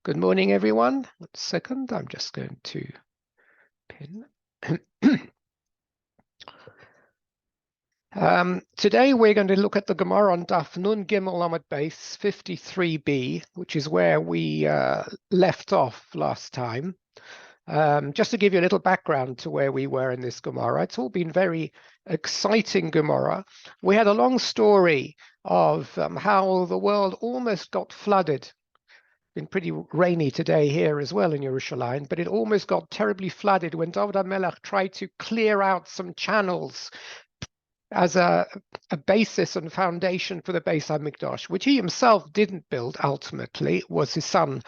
Good morning, everyone. 1 second, I'm just going to pin. Today we're going to look at the Gemara on Daf Nun Gimel Amud Beis 53b, which is where we left off last time. Just to give you a little background to where we were in this Gemara, it's all been very exciting Gemara. We had a long story of how the world almost got flooded. Been pretty rainy today here as well in Yerushalayim, but it almost got terribly flooded when David HaMelech tried to clear out some channels as a basis and foundation for the Beis HaMikdash, which he himself didn't build ultimately. It was his son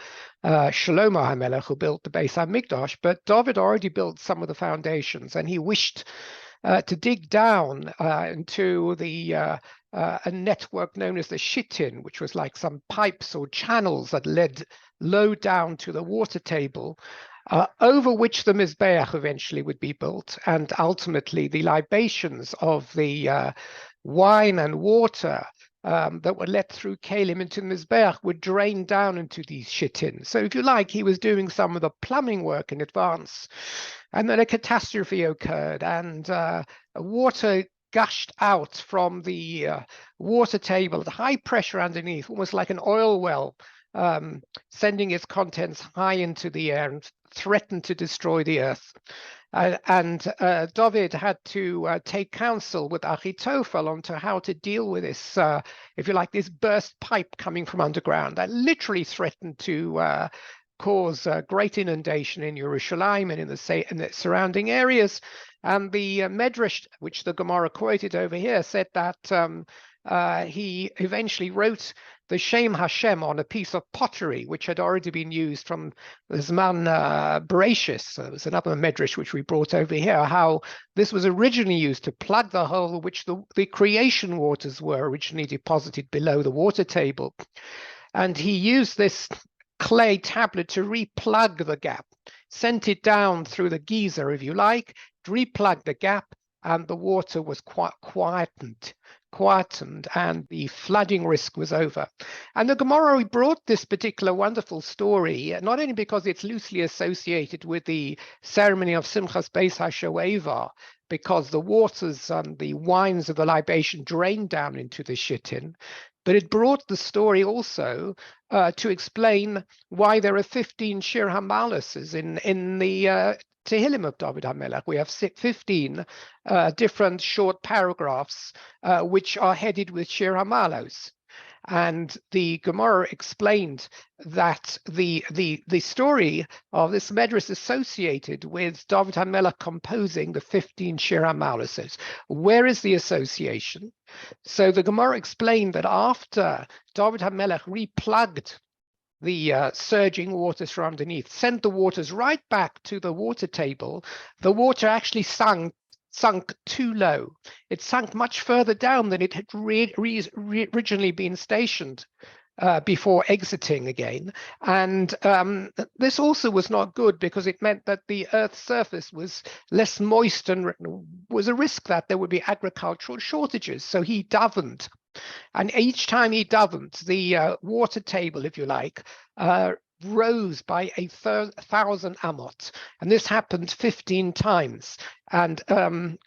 Shlomo HaMelech who built the Beis HaMikdash, but David already built some of the foundations, and he wished to dig down into a network known as the Shittin, which was like some pipes or channels that led low down to the water table, over which the Mizbeach eventually would be built, and ultimately the libations of the wine and water that were let through Kalim into the Mizbeach would drain down into these Shittin. So if you like, he was doing some of the plumbing work in advance, and then a catastrophe occurred, and water gushed out from the water table at high pressure underneath, almost like an oil well, sending its contents high into the air and threatened to destroy the earth. And David had to take counsel with Achitophel on to how to deal with this, if you like, this burst pipe coming from underground that literally threatened to cause great inundation in Yerushalayim and in the surrounding areas. And the Medrash, which the Gemara quoted over here, said that he eventually wrote the Shem Hashem on a piece of pottery, which had already been used from the Zman Bereshis. There's another Medrash which we brought over here, how this was originally used to plug the hole which the creation waters were originally deposited below the water table. And he used this clay tablet to replug the gap, sent it down through the geyser, if you like, replug the gap, and the water was quietened, and the flooding risk was over. And the Gemara brought this particular wonderful story, not only because it's loosely associated with the ceremony of Simchas Beis HaShoeva, because the waters and the wines of the libation drained down into the Shittin, but it brought the story also to explain why there are 15 Shir HaMalos in the Tehillim of David HaMelech. We have 15 different short paragraphs which are headed with Shir HaMalos. And the Gemara explained that the story of this Medrash associated with David HaMelech composing the 15 Shir HaMalos. Where is the association? So the Gemara explained that after David HaMelech replugged the surging waters from underneath, sent the waters right back to the water table, the water actually sunk too low. It sunk much further down than it had originally been stationed before exiting again. And this also was not good, because it meant that the Earth's surface was less moist and was a risk that there would be agricultural shortages. So he davened. And each time he davened, the water table, if you like, rose by 1,000 amot, and this happened 15 times. And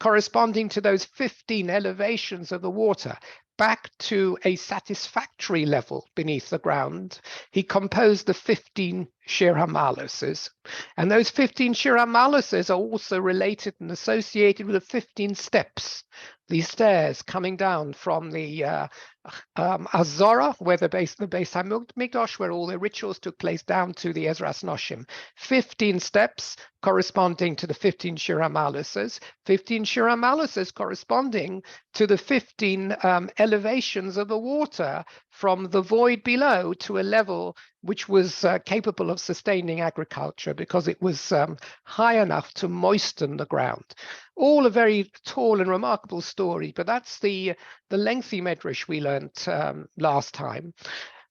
corresponding to those 15 elevations of the water back to a satisfactory level beneath the ground, he composed the 15 Shir HaMalos. And those 15 Shir HaMalos are also related and associated with the 15 steps, these stairs coming down from the Azora, where the Beis HaMikdash, where all the rituals took place, down to the Ezras Noshim. 15 steps corresponding to the 15 Shir HaMalos, 15 Shir HaMalos corresponding to the 15 elevations of the water from the void below to a level which was capable of sustaining agriculture, because it was high enough to moisten the ground. All a very tall and remarkable story, but that's the lengthy Medrash we learnt last time.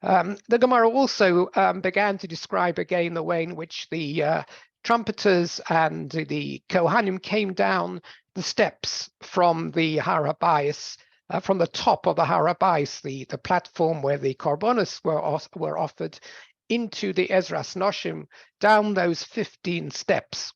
The Gemara also began to describe again the way in which the trumpeters and the Kohanim came down the steps from the Har HaBayis, from the top of the Har HaBayis, the platform where the korbanos were offered, into the Ezras Noshim, down those 15 steps.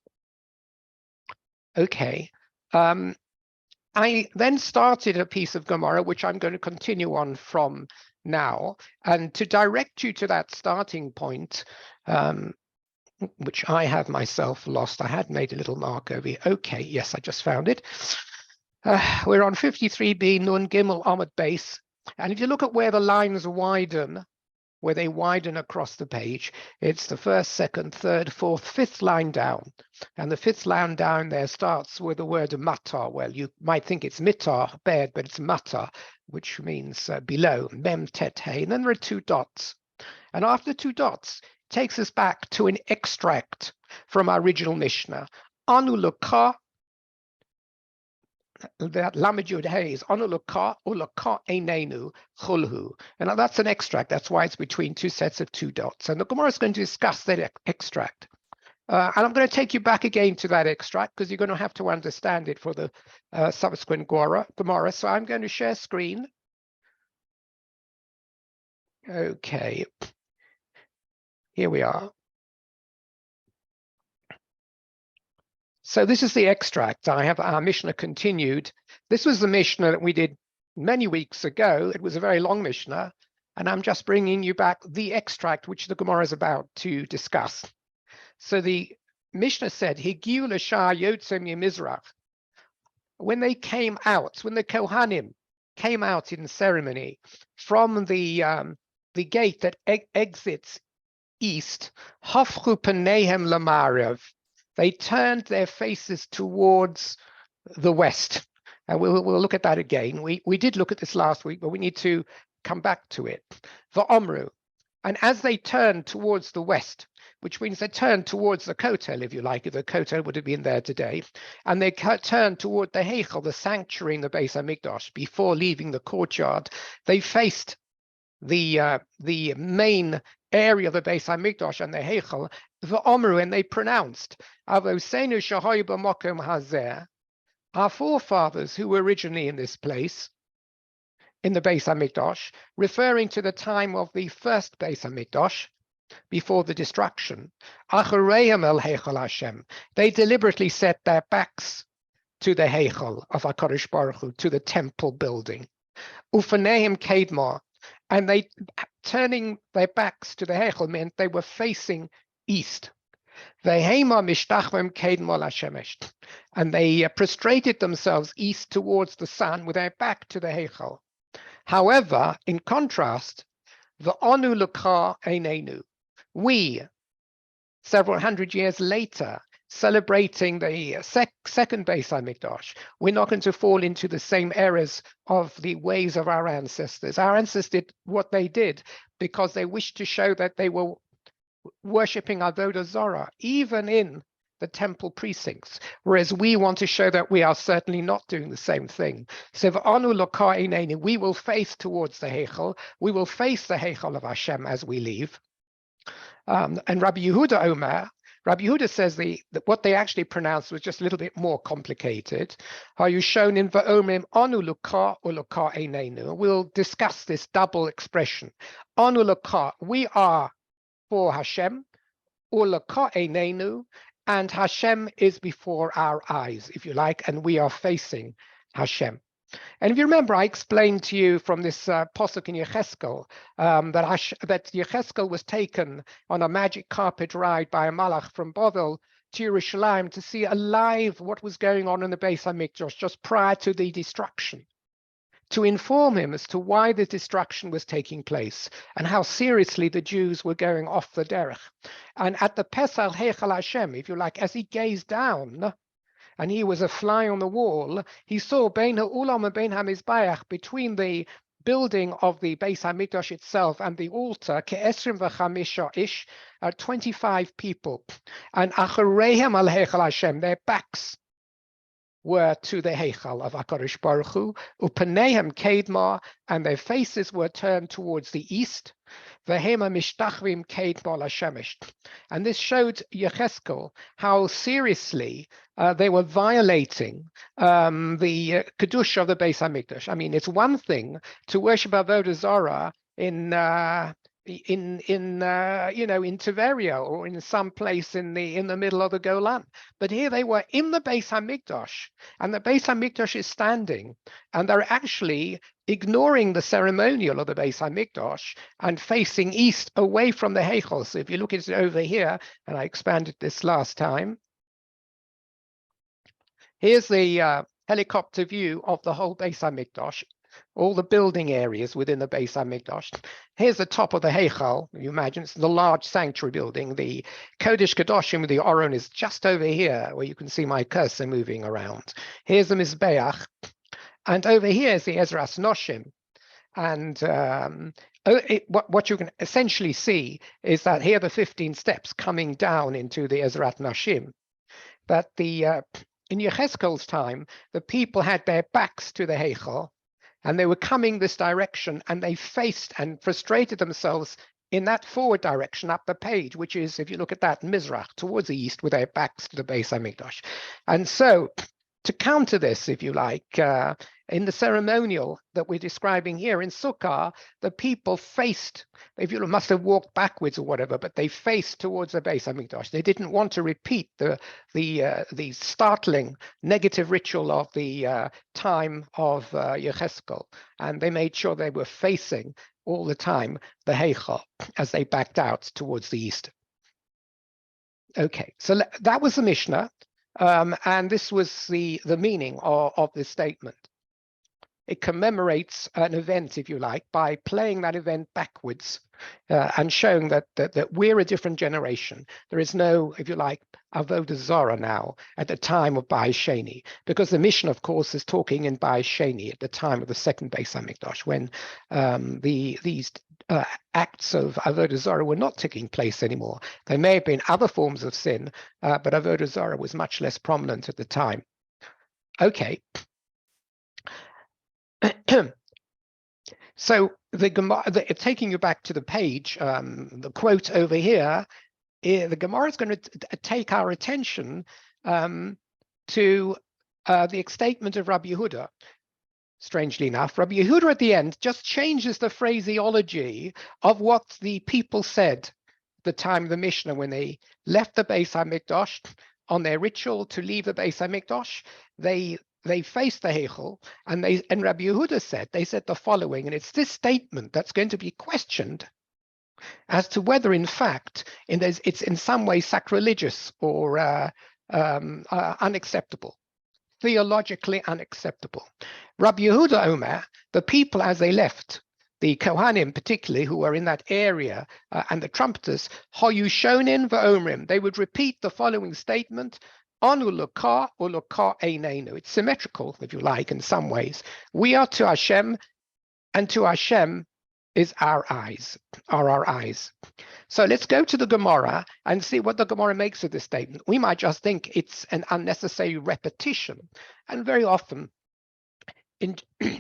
Okay. I then started a piece of Gemara, which I'm going to continue on from now. And to direct you to that starting point, which I have myself lost, I had made a little mark over here. Okay, yes, I just found it. We're on 53b, Nun Gimel Amud Base. And if you look at where the lines widen, where they widen across the page, it's the first, second, third, fourth, fifth line down. And the fifth line down there starts with the word matar. Well, you might think it's mitar, bed, but it's matar, which means below, mem, tet, hey. And then there are two dots. And after two dots, it takes us back to an extract from our original Mishnah. Anu lukah, that Lamed Yud Hey is Anu lukah ulukah einenu chulhu. And that's an extract. That's why it's between two sets of two dots. And the Gemara is going to discuss that extract. And I'm going to take you back again to that extract because you're going to have to understand it for the subsequent Gemara. So I'm going to share screen. Okay. Here we are. So this is the extract. I have our Mishnah continued. This was the Mishnah that we did many weeks ago. It was a very long Mishnah, and I'm just bringing you back the extract which the Gemara is about to discuss. So the Mishnah said, Higiu l'shah yotzem yemizrach. When they came out, when the Kohanim came out in ceremony from the gate that exits east, hafchu panehem lamarav. They turned their faces towards the west. And we'll look at that again. We did look at this last week, but we need to come back to it. V'omru. And as they turned towards the west, which means they turned towards the Kotel, if you like, if the Kotel would have been there today, and they turned toward the Heichel, the sanctuary in the Beis HaMikdash, before leaving the courtyard, they faced the main area of the Beis HaMikdash and the Heichel, v'omru, and they pronounced, Avosenu shahoyu b'makom hazeh, our forefathers who were originally in this place, in the Beis HaMikdash, referring to the time of the first Beis HaMikdash, before the destruction, Achareim el Heichel Hashem, they deliberately set their backs to the Heichel of HaKadosh Baruch Hu, to the temple building. Ufaneim Kedmar, and they turning their backs to the Heichel meant they were facing east. Vehema mishtachvem Kedmar Hashemesh, and they prostrated themselves east towards the sun with their back to the Heichel. However, in contrast, the Anu Lukah Einenu, we, several hundred years later, celebrating the second Beis HaMikdash, we're not going to fall into the same errors of the ways of our ancestors. Our ancestors did what they did because they wished to show that they were worshipping Avodah Zarah, even in the temple precincts, whereas we want to show that we are certainly not doing the same thing. So we will face towards the Heichel, we will face the Heichel of Hashem as we leave. And Rabbi Yehuda Omer, Rabbi Yehuda says that what they actually pronounced was just a little bit more complicated. Are you shown in Va'omim Anu Luka or Luka Einenu? We'll discuss this double expression. Anu Luka, we are for Hashem, or Luka Einenu, and Hashem is before our eyes, if you like, and we are facing Hashem. And if you remember, I explained to you from this posuk in Yecheskel that Yecheskel was taken on a magic carpet ride by a malach from Bovel to Yerushalayim to see alive what was going on in the Beis HaMikdash just prior to the destruction, to inform him as to why the destruction was taking place and how seriously the Jews were going off the derech. And at the Pesach Heichel Hashem, if you like, as he gazed down, and he was a fly on the wall, he saw Bein HaUlam and Bein HaMizbeach, between the building of the Beis HaMikdash itself and the altar, Ke'esrim v'chamisha ish, 25 people. And Achareihem al Heichel Hashem, their backs were to the Heichel of HaKadosh Baruch Hu, Upanehem Kedmar, and their faces were turned towards the east, Vehema Mishtachvim Kedmar Lashemesh. And this showed Yecheskel how seriously they were violating the Kedusha of the Beis HaMikdash. I mean, it's one thing to worship Avodah Zarah in in Tiberia or in some place in the middle of the Golan. But here they were in the Beis Hamikdash, and the Beis Hamikdash is standing, and they're actually ignoring the ceremonial of the Beis Hamikdash and facing east away from the Heichal. So if you look at it over here, and I expanded this last time, here's the helicopter view of the whole Beis Hamikdash, all the building areas within the Beis Hamikdash. Here's the top of the Heichal. You imagine it's the large sanctuary building. The Kodesh Kedoshim, the Oron, is just over here, where you can see my cursor moving around. Here's the Mizbeach, and over here is the Ezras Noshim. And what you can essentially see is that here are the 15 steps coming down into the Ezrat Nashim. That in Yechezkel's time, the people had their backs to the Heichal, and they were coming this direction, and they faced and frustrated themselves in that forward direction up the page, which is, if you look at that, Mizrach, towards the east, with their backs to the Beis Hamikdash. And so, to counter this, if you like, in the ceremonial that we're describing here in Sukkah, the people faced, if you must have walked backwards or whatever, but they faced towards the Beis Hamikdash. They didn't want to repeat the startling negative ritual of the time of Yechezkel, and they made sure they were facing all the time the Heichal as they backed out towards the east. Okay, so that was the Mishnah. And this was the meaning of this statement. It commemorates an event, if you like, by playing that event backwards and showing that we're a different generation. There is no, if you like, Avodah Zarah now at the time of Bais Sheni, because the mission, of course, is talking in Bais Sheni at the time of the second Beis Hamikdash, when these acts of Avodah Zarah were not taking place anymore. There may have been other forms of sin, but Avodah Zarah was much less prominent at the time. Okay. So taking you back to the page, the quote over here, the Gemara is going to take our attention to the statement of Rabbi Yehuda. Strangely enough, Rabbi Yehuda at the end just changes the phraseology of what the people said at the time of the Mishnah when they left the Beis Hamikdash on their ritual to leave the Beis Hamikdash. They faced the Heichal, and Rabbi Yehuda said the following, and it's this statement that's going to be questioned as to whether, in fact, it's in some way sacrilegious or unacceptable. Theologically unacceptable. Rabbi Yehuda Omer, the people as they left, the Kohanim particularly, who were in that area, and the trumpeters, Hoyu Shonin v'Omrim, they would repeat the following statement, Anu Lokah or Lokah Einenu. It's symmetrical, if you like, in some ways. We are to Hashem, and to Hashem is our eyes, are our eyes. So let's go to the Gemara and see what the Gemara makes of this statement. We might just think it's an unnecessary repetition. And very often in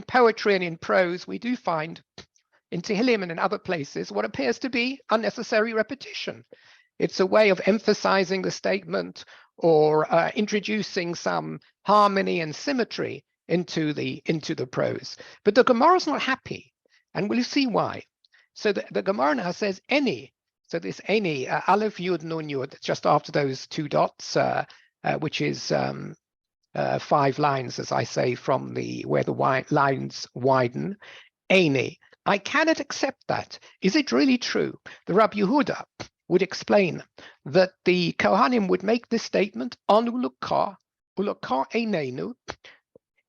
poetry and in prose, we do find in Tehillim and in other places what appears to be unnecessary repetition. It's a way of emphasizing the statement or introducing some harmony and symmetry into the prose. But the Gemara is not happy, and we'll see why. So the Gemara now says any. So this any, Aleph Yud Nun Yud, just after those two dots, which is 5 lines, as I say, from where the lines widen. Any, I cannot accept that. Is it really true? The Rabbi Yehuda would explain that the Kohanim would make this statement on Ulukah Einenu.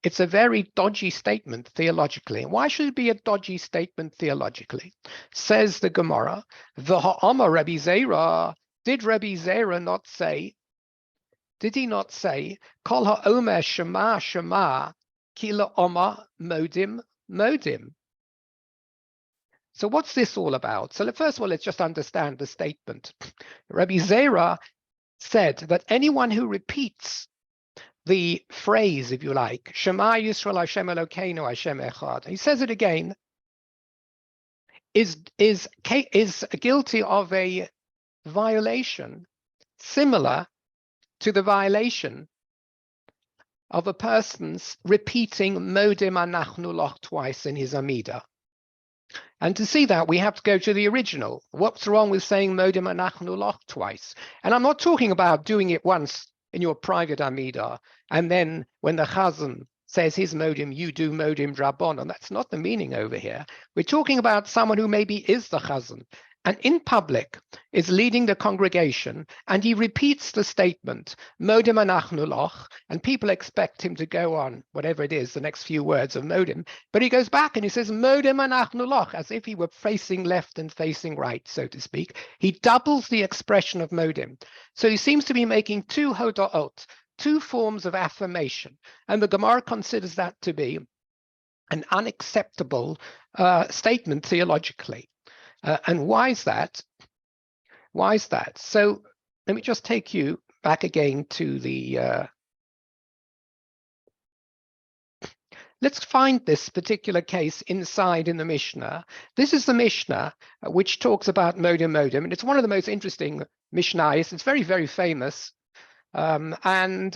It's a very dodgy statement theologically. Why should it be a dodgy statement theologically? Says the Gemara, the Ha'ama Rabbi Zera, did Rabbi Zera not say, did he not say, Kol ha'omer shema shema, ki la'oma modim modim? So what's this all about? So first of all, let's just understand the statement. Rabbi Zera said that anyone who repeats the phrase, if you like, Shema Yisrael Hashem Elokeinu Hashem Echad, he says it again, is guilty of a violation similar to the violation of a person's repeating Modim Anachnu Loch twice in his Amida. And to see that, we have to go to the original. What's wrong with saying Modem Anachnu Loch twice? And I'm not talking about doing it once in your private Amida, and then when the Chazan says his Modem, you do Modem Drabonon. That's not the meaning over here. We're talking about someone who maybe is the Chazan, and in public is leading the congregation, and he repeats the statement, Modem Anachnu Loch, and people expect him to go on, whatever it is, the next few words of Modem, but he goes back and he says, Modem Anachnu Loch, as if he were facing left and facing right, so to speak. He doubles the expression of Modem. So he seems to be making two hoda'ot, two forms of affirmation, and the Gemara considers that to be an unacceptable statement theologically. And why is that? Why is that? So let me just take you back again to the, let's find this particular case inside in the Mishnah. This is the Mishnah which talks about Modem, and it's one of the most interesting Mishnahs. It's very, very famous. And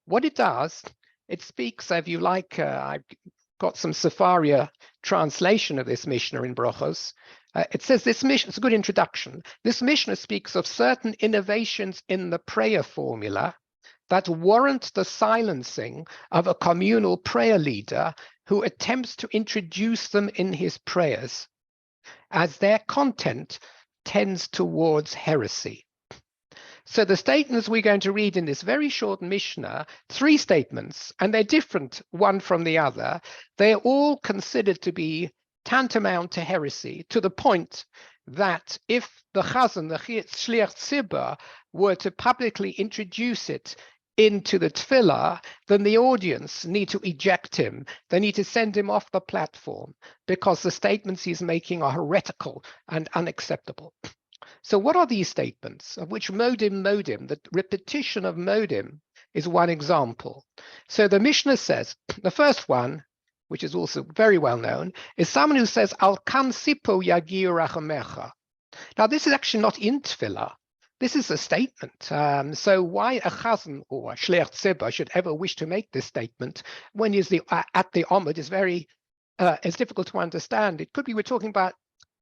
what it does, it speaks, if you like, I've got some Sefaria translation of this Mishnah in Brochos. It says this Mishnah, it's a good introduction. This Mishnah speaks of certain innovations in the prayer formula that warrant the silencing of a communal prayer leader who attempts to introduce them in his prayers, as their content tends towards heresy. So the statements we're going to read in this very short Mishnah, three statements, and they're different one from the other. They're all considered to be tantamount to heresy, to the point that if the Chazan, the Shliach Tzibur, were to publicly introduce it into the tefillah, then the audience need to eject him. They need to send him off the platform because the statements he's making are heretical and unacceptable. So what are these statements, of which Modem, the repetition of Modem is one example. So the Mishnah says, the first one, which is also very well known, is someone who says, Al kan sipo yagir rachamecha. Now this is actually not in tefillah. This is a statement. So why a chazan or a shliach tzibur should ever wish to make this statement when he's at the Omid is very, it's difficult to understand. It could be we're talking about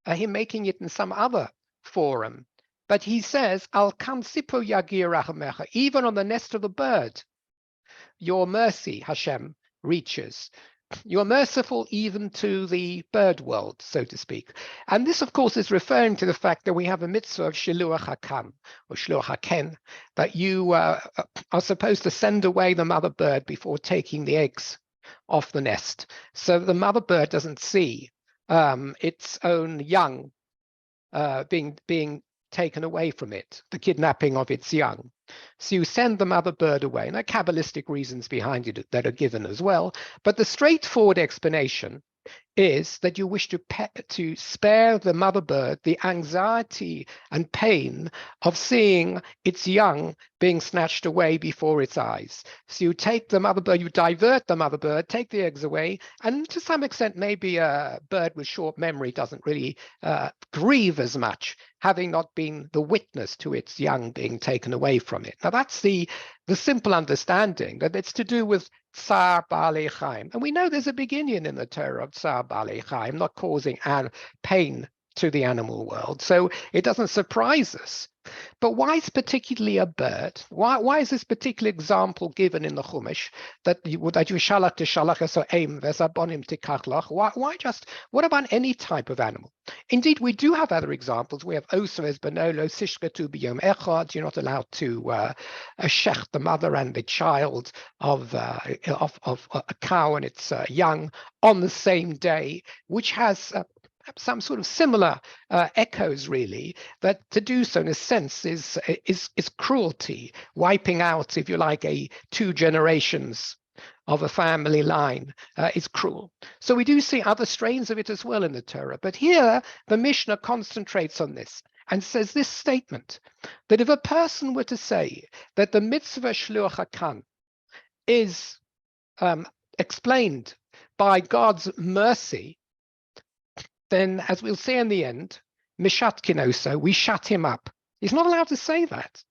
him making it in some other forum, but he says, Al kan sipo yagir rachamecha, even on the nest of a bird, your mercy, Hashem, reaches. You're merciful even to the bird world, so to speak. And this, of course, is referring to the fact that we have a mitzvah of shiluach hakam, or shluach haken, that you are supposed to send away the mother bird before taking the eggs off the nest. So the mother bird doesn't see its own young being taken away from it, the kidnapping of its young. So you send the mother bird away, and there are Kabbalistic reasons behind it that are given as well. But the straightforward explanation is that you wish to spare the mother bird the anxiety and pain of seeing its young being snatched away before its eyes. So you take the mother bird, you divert the mother bird, take the eggs away, and to some extent, maybe a bird with short memory doesn't really grieve as much, having not been the witness to its young being taken away from it. Now that's the simple understanding that it's to do with Tsar Baalei Chaim. And we know there's a beginning in the Torah of Tsar Baalei Chaim, not causing pain to the animal world. So it doesn't surprise us. But why is particularly a bird? Why is this particular example given in the Chumash that you shalach to shalach so aim vesabonim tikachlach? Why just, what about any type of animal? Indeed, we do have other examples. We have Osaves Benolo Sishketu Biyom Echad. You're not allowed to shech the mother and the child of a cow and its young on the same day, which has some sort of similar echoes, really, that to do so in a sense is cruelty, wiping out, if you like, two generations of a family line is cruel. So we do see other strains of it as well in the Torah. But here the Mishnah concentrates on this and says this statement, that if a person were to say that the mitzvah shluach hakan is explained by God's mercy, then, as we'll see in the end, Mishatkinoso, we shut him up. He's not allowed to say that.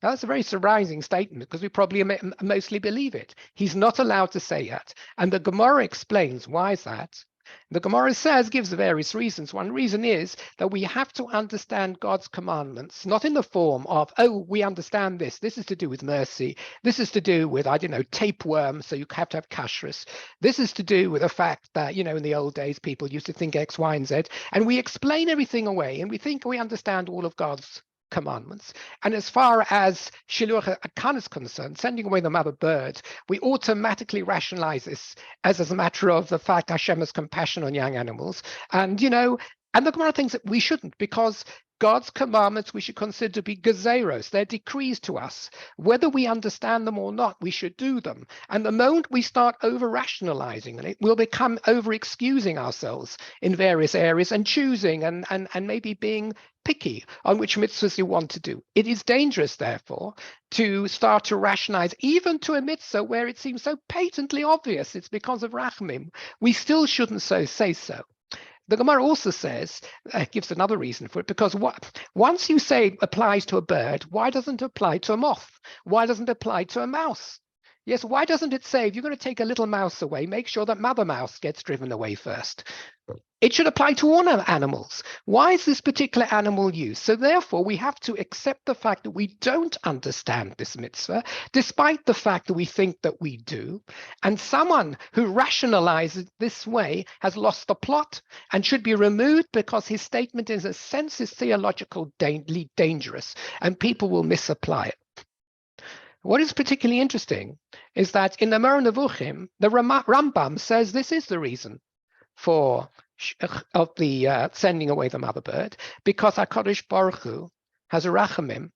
Now, that's a very surprising statement because we probably mostly believe it. He's not allowed to say that. And the Gemara explains why is that. The Gemara gives various reasons. One reason is that we have to understand God's commandments, not in the form of, oh, we understand this. This is to do with mercy. This is to do with, I don't know, tapeworm, so you have to have kashrus. This is to do with the fact that, in the old days, people used to think X, Y, and Z. And we explain everything away, and we think we understand all of God's commandments. And as far as Shiluach Hakan is concerned, sending away the mother bird, we automatically rationalize this as a matter of the fact Hashem has compassion on young animals. And, and the Gemara thinks that we shouldn't, because God's commandments we should consider to be gezeros. They're decrees to us. Whether we understand them or not, we should do them. And the moment we start over-rationalizing it, we'll become over-excusing ourselves in various areas and choosing and maybe being picky on which mitzvahs you want to do. It is dangerous, therefore, to start to rationalize, even to a mitzvah where it seems so patently obvious it's because of rachamim. We still shouldn't say so. The Gemara also says, gives another reason for it, because once you say it applies to a bird, why doesn't it apply to a moth? Why doesn't it apply to a mouse? Yes, why doesn't it say, if you're going to take a little mouse away, make sure that mother mouse gets driven away first? It should apply to all animals. Why is this particular animal used? So therefore, we have to accept the fact that we don't understand this mitzvah, despite the fact that we think that we do. And someone who rationalizes this way has lost the plot and should be removed, because his statement in a sense is theologically dangerous and people will misapply it. What is particularly interesting is that in the Moreh Nevuchim, the Rambam says this is the reason for of the sending away the mother bird, because HaKadosh Baruch Hu has a rachamim,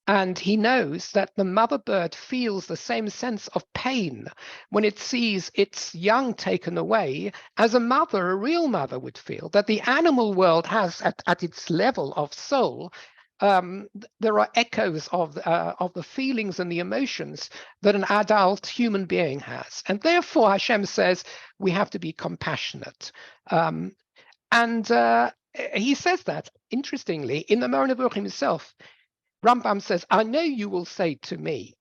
and he knows that the mother bird feels the same sense of pain when it sees its young taken away as a real mother would feel, that the animal world has at its level of soul. There are echoes of the feelings and the emotions that an adult human being has. And therefore, Hashem says we have to be compassionate. And he says that, interestingly, in the Moreh Nevuchim himself, Rambam says, I know you will say to me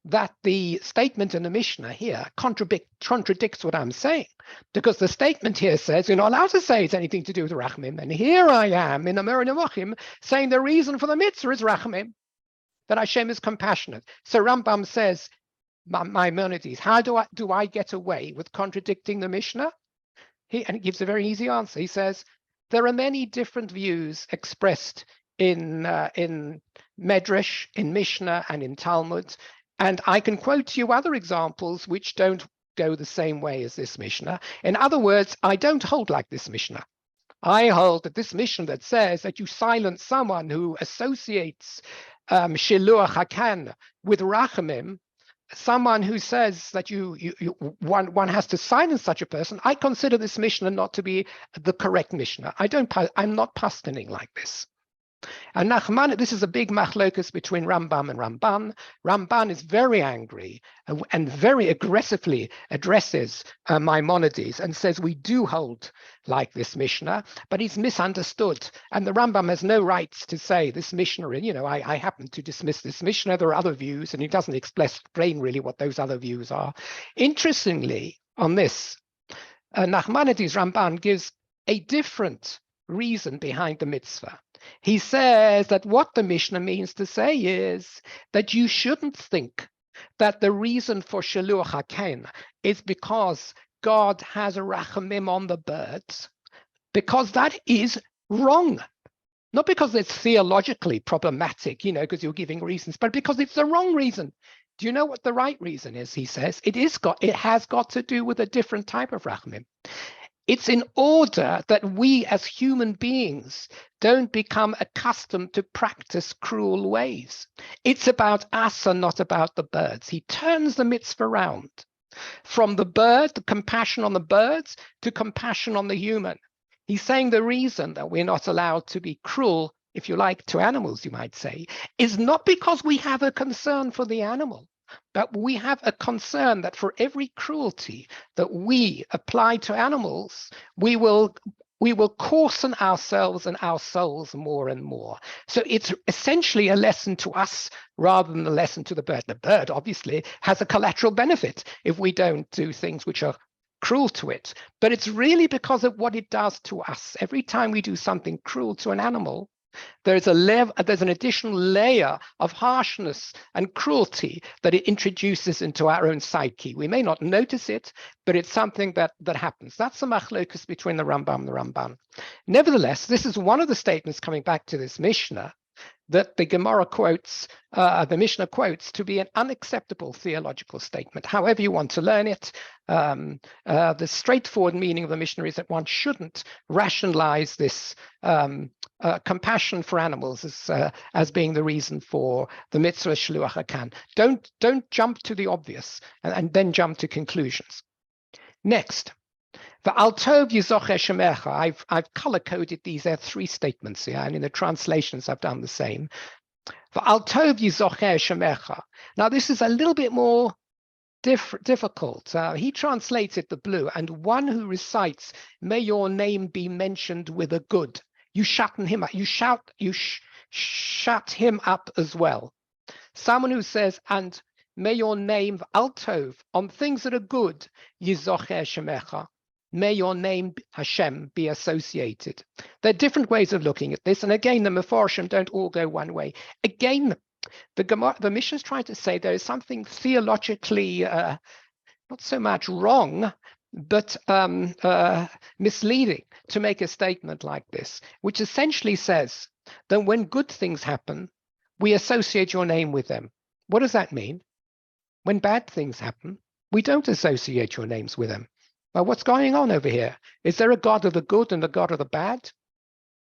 that the statement in the Mishnah here contradicts what I'm saying, because the statement here says you're not allowed to say it's anything to do with rachamim, and here I am in the Moreh Nevuchim saying the reason for the mitzvah is rachamim, that Hashem is compassionate. So Rambam says, Maimonides, how do I get away with contradicting the Mishnah? And he gives a very easy answer. He says there are many different views expressed in Medrash, in Mishnah, and in Talmud. And I can quote you other examples which don't go the same way as this Mishnah. In other words, I don't hold like this Mishnah. I hold that this Mishnah that says that you silence someone who associates Shiluach Hakan with Rachamim, someone who says that one has to silence such a person, I consider this Mishnah not to be the correct Mishnah. I'm not pastaning like this. And Nachman, this is a big machlokus between Rambam and Ramban. Ramban is very angry and very aggressively addresses Maimonides and says we do hold like this Mishnah, but he's misunderstood. And the Rambam has no rights to say this Mishnah, I happen to dismiss this Mishnah, there are other views, and he doesn't explain really what those other views are. Interestingly, on this, Nachmanides Ramban gives a different reason behind the mitzvah. He says that what the Mishnah means to say is that you shouldn't think that the reason for Shiluach HaKen is because God has a rachamim on the birds, because that is wrong. Not because it's theologically problematic, because you're giving reasons, but because it's the wrong reason. Do you know what the right reason is? He says it has got to do with a different type of rachamim. It's in order that we as human beings don't become accustomed to practice cruel ways. It's about us and not about the birds. He turns the mitzvah around from the compassion on the birds, to compassion on the human. He's saying the reason that we're not allowed to be cruel, if you like, to animals, you might say, is not because we have a concern for the animal, but we have a concern that for every cruelty that we apply to animals, we will coarsen ourselves and our souls more and more. So it's essentially a lesson to us rather than a lesson to the bird. The bird obviously has a collateral benefit if we don't do things which are cruel to it, but it's really because of what it does to us. Every time we do something cruel to an animal, there's an additional layer of harshness and cruelty that it introduces into our own psyche. We may not notice it, but it's something that happens. That's the machlokus between the Rambam and the Ramban. Nevertheless, this is one of the statements coming back to this Mishnah that the Gemara quotes, the Mishnah quotes, to be an unacceptable theological statement. However you want to learn it, the straightforward meaning of the Mishnah is that one shouldn't rationalize this compassion for animals as being the reason for the mitzvah shluach hakan. Don't jump to the obvious and then jump to conclusions. Next. I've color-coded these. There are three statements here, and in the translations I've done the same. Now this is a little bit more difficult. He translated the blue, and one who recites, "May your name be mentioned with a good." You shut him up. You shut him up as well. Someone who says, "And may your name altov on things that are good, yizocher shemecha." May your name, Hashem, be associated. There are different ways of looking at this. And again, the Mefarshim don't all go one way. Again, the Mishnah is trying to say there is something theologically not so much wrong, but misleading to make a statement like this, which essentially says that when good things happen, we associate your name with them. What does that mean? When bad things happen, we don't associate your names with them. Well, what's going on over here? Is there a God of the good and a God of the bad?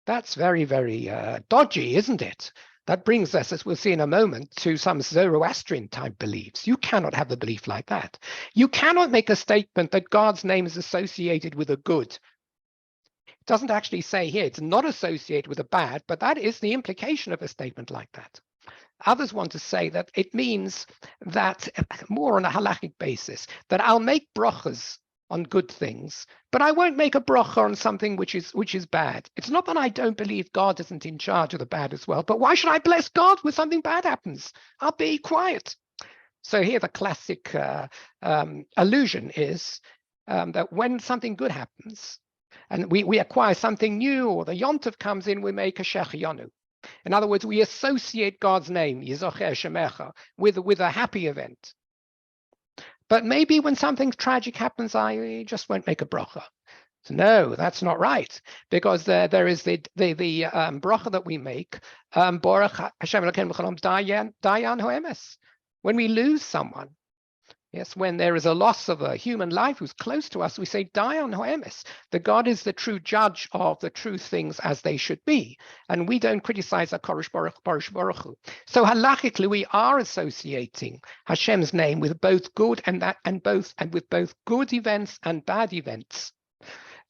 That's very, very dodgy, isn't it? That brings us, as we'll see in a moment, to some Zoroastrian type beliefs. You cannot have a belief like that. You cannot make a statement that God's name is associated with a good. It doesn't actually say here it's not associated with a bad, but that is the implication of a statement like that. Others want to say that it means that, more on a halachic basis, that I'll make brachas on good things, but I won't make a bracha on something which is bad. It's not that I don't believe God isn't in charge of the bad as well, but why should I bless God when something bad happens? I'll be quiet. So here the classic allusion is that when something good happens and we acquire something new, or the yontif comes in, we make a shechiyanu. In other words, we associate God's name, Yizocher Shemecha, with a happy event. But maybe when something tragic happens, I just won't make a bracha. So no, that's not right, because there is the bracha that we make, Baruch Hashem Elokeinu b'cholom dayan ho'emes. When we lose someone, yes, when there is a loss of a human life who's close to us, we say dayan ho'emes. The God is the true judge of the true things as they should be, and we don't criticize HaKadosh Baruch Hu. So halachically, we are associating Hashem's name with both good and with both good events and bad events.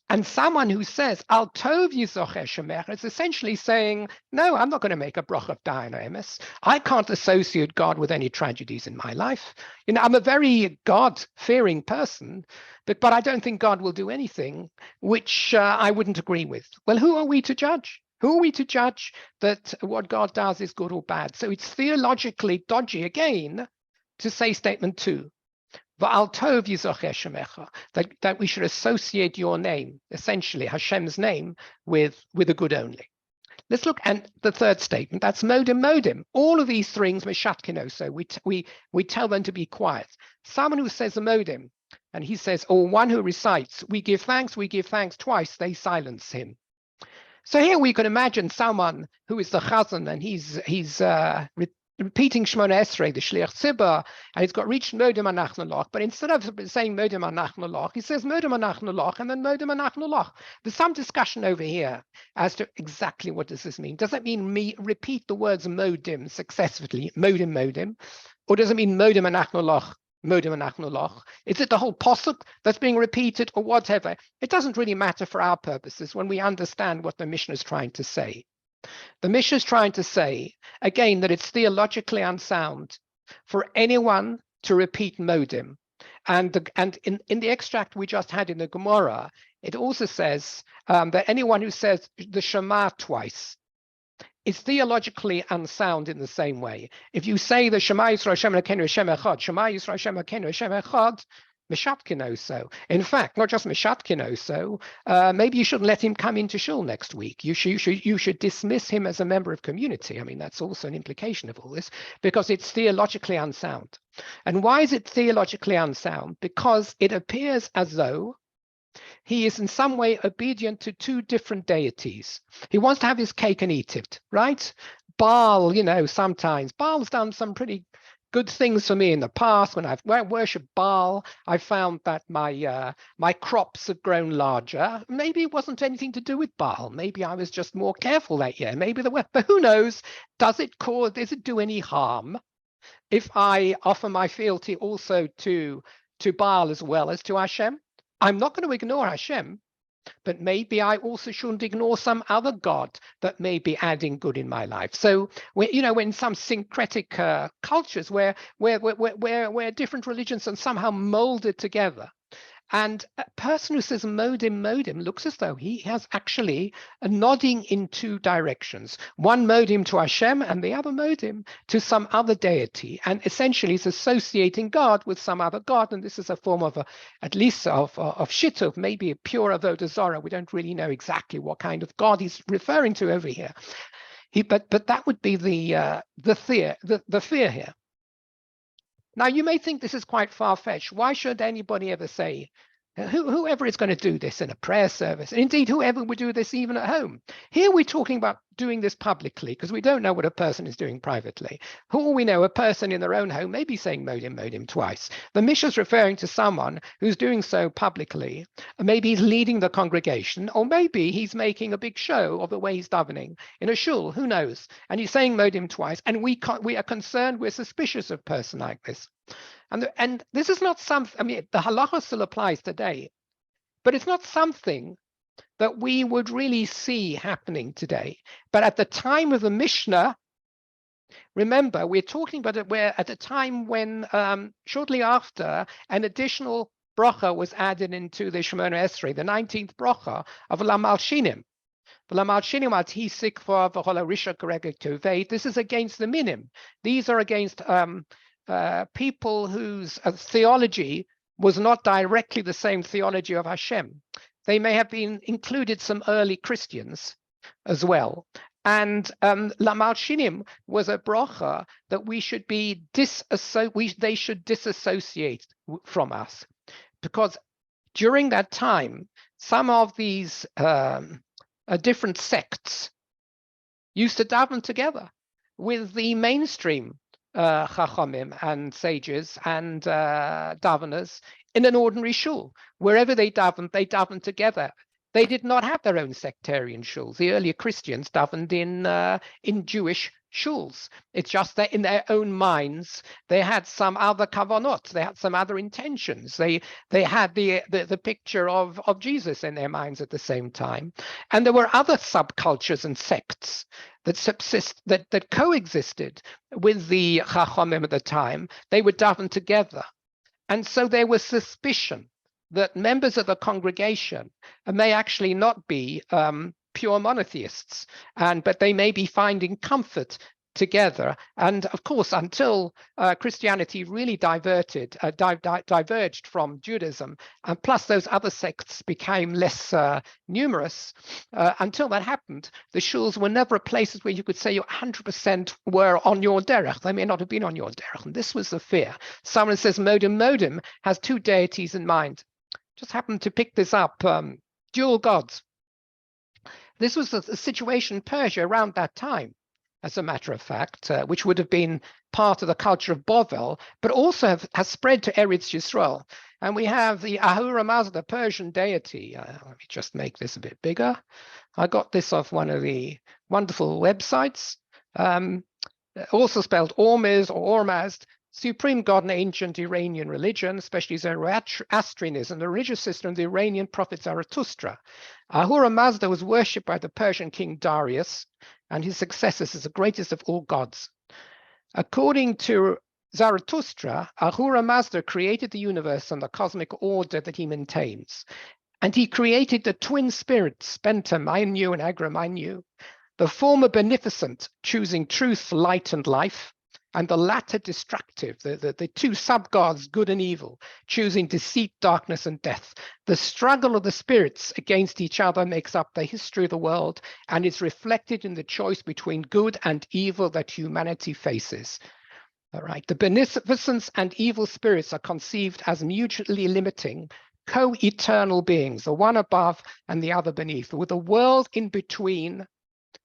And someone who says, Al Tov Yizocher Shemecha, is essentially saying, no, I'm not going to make a bracha of dayan ho'emes. I can't associate God with any tragedies in my life. You know, I'm a very God-fearing person, but I don't think God will do anything which I wouldn't agree with. Well, who are we to judge? Who are we to judge that what God does is good or bad? So it's theologically dodgy again to say statement 2. V'al tov yizocher shemecha, that we should associate your name, essentially Hashem's name, with a good only. Let's look at the third statement. That's modim. All of these things meshatkino. So we tell them to be quiet. Someone who says a modim, and he says, or one who recites, we give thanks twice, they silence him. So here we can imagine someone who is the chazan, and he's repeating Shmona Esrei, the Shliach Tzibur, and he's got reached Modem Anachnu Loch, but instead of saying Modem Anachnu Loch, he says Modem Anachnu Loch and then Modem Anachnu Loch. There's some discussion over here as to exactly what does this mean. Does it mean me repeat the words Modim successfully, Modim, or does it mean Modem Anachnu Loch, Modem Anachnu Loch? Is it the whole posuk that's being repeated or whatever? It doesn't really matter for our purposes when we understand what the Mishnah is trying to say. The Mishnah is trying to say, again, that it's theologically unsound for anyone to repeat modim. And in the extract we just had in the Gemara, it also says that anyone who says the Shema twice is theologically unsound in the same way. If you say the Shema Yisrael Hashem Elokeinu Hashem Echad, Shema Yisrael Hashem Elokeinu Hashem Echad, Mishatkinoso. In fact, not just Mishatkinoso, maybe you shouldn't let him come into shul next week. You should dismiss him as a member of community. I mean, that's also an implication of all this, because it's theologically unsound. And why is it theologically unsound? Because it appears as though he is in some way obedient to two different deities. He wants to have his cake and eat it, right? Baal, sometimes Baal's done some pretty good things for me in the past. When I've worshipped Baal, I found that my crops have grown larger. Maybe it wasn't anything to do with Baal. Maybe I was just more careful that year. Maybe but who knows? Does it do any harm if I offer my fealty also to Baal as well as to Hashem? I'm not going to ignore Hashem, but maybe I also shouldn't ignore some other God that may be adding good in my life. So, in some syncretic cultures where different religions are somehow molded together, and a person who says modim looks as though he has actually a nodding in two directions. One modim to Hashem and the other modim to some other deity. And essentially is associating God with some other God. And this is a form of at least of shittuv, maybe a pure avodah zarah. We don't really know exactly what kind of God he's referring to over here. But that would be the fear here. Now, you may think this is quite far-fetched. Why should anybody ever say, whoever is going to do this in a prayer service, and indeed whoever would do this even at home? Here we're talking about doing this publicly because we don't know what a person is doing privately. For all we know, a person in their own home may be saying modim twice. The Mishnah is referring to someone who's doing so publicly. Maybe he's leading the congregation, or maybe he's making a big show of the way he's davening in a shul, who knows? And he's saying modim twice, and we are concerned, we're suspicious of a person like this. And this is not something, I mean, the halacha still applies today, but it's not something that we would really see happening today. But at the time of the Mishnah, remember, we're talking about it where at a time when shortly after an additional bracha was added into the Shemona Esrei, the 19th bracha of La Malshinim. This is against the minim. These are against people whose theology was not directly the same theology of Hashem. They may have been included some early Christians as well. And La Malshinim was a bracha that we should be they should disassociate from us, because during that time, some of these different sects used to daven together with the mainstream chachamim and sages and daveners in an ordinary shul. Wherever they davened together. They did not have their own sectarian shuls. The earlier Christians davened in Jewish shuls. It's just that in their own minds, they had some other kavanot. They had some other intentions. They had the picture of Jesus in their minds at the same time. And there were other subcultures and sects that coexisted with the chachamim at the time. They would daven together. And so there was suspicion that members of the congregation may actually not be pure monotheists, but they may be finding comfort together. And of course, until Christianity really diverged from Judaism, and plus those other sects became less numerous, until that happened, the shuls were never places where you could say you 100% were on your derech. They may not have been on your derech. And this was the fear. Someone says modim has two deities in mind. Just happened to pick this up, dual gods. This was a situation in Persia around that time, as a matter of fact, which would have been part of the culture of Bovel, but also has spread to Eretz Yisrael. And we have the Ahura Mazda, the Persian deity. Let me just make this a bit bigger. I got this off one of the wonderful websites, also spelled Ormuz or Ormazd, supreme god in ancient Iranian religion, especially Zoroastrianism, the religious system of the Iranian prophet Zarathustra. Ahura Mazda was worshipped by the Persian king Darius and his successors as the greatest of all gods. According to Zarathustra, Ahura Mazda created the universe and the cosmic order that he maintains. And he created the twin spirits, Spenta Mainyu and Agra Mainyu, the former beneficent, choosing truth, light, and life, and the latter destructive, the two sub-gods, good and evil, choosing deceit, darkness, and death. The struggle of the spirits against each other makes up the history of the world and is reflected in the choice between good and evil that humanity faces. All right. The beneficence and evil spirits are conceived as mutually limiting, co-eternal beings, the one above and the other beneath, with the world in between